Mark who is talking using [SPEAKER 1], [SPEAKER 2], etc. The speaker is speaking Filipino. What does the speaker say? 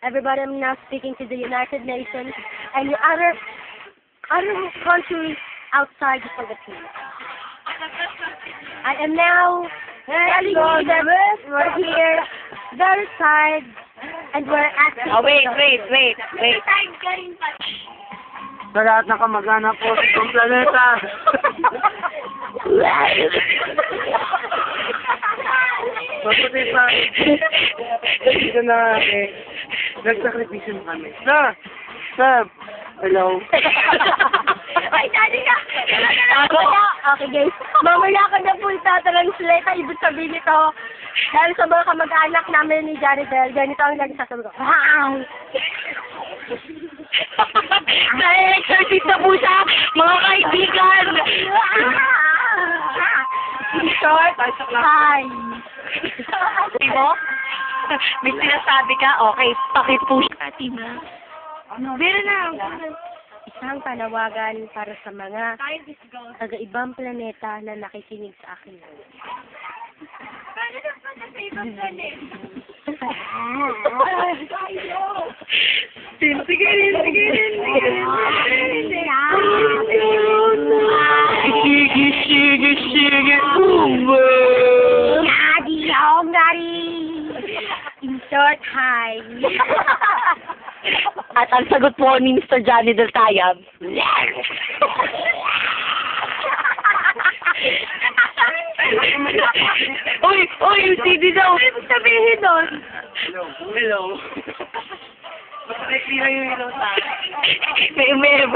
[SPEAKER 1] Everybody, I'm now speaking to the United Nations and your other countries outside the Philippines. I am now telling you that we're here, very tired, and we're asking.
[SPEAKER 2] Oh, wait.
[SPEAKER 3] Sa lahat na kamag-anak po sa itong planeta. Maputi pa. Dito na nagsakripisyon kami. Sab! Hello?
[SPEAKER 1] Ay, dali ka! Okay, guys. Mamaya ka na po itatranslate ang ibig sabihin nito. Dahil sa mga kamag-anak namin ni Johnny Bell, ganito ang nagsasabi ko.
[SPEAKER 2] Na-exercise na po siya, mga kaibigan!
[SPEAKER 1] In short, hi!
[SPEAKER 2] Di mo? May sinasabi ka? Okay, pakipush natin na.
[SPEAKER 1] Meron na. Isang panawagan para sa mga taga-ibang planeta na nakikinig sa akin.
[SPEAKER 2] Sige rin. Sige.
[SPEAKER 1] Ngari. In short, hi.
[SPEAKER 2] At ang sagot po ni Mr. Johnny Del Tayab. Uy, yung CD daw.
[SPEAKER 1] Ano sabihin doon?
[SPEAKER 3] Hello. Basta may clear yung ilaw sa akin.
[SPEAKER 2] May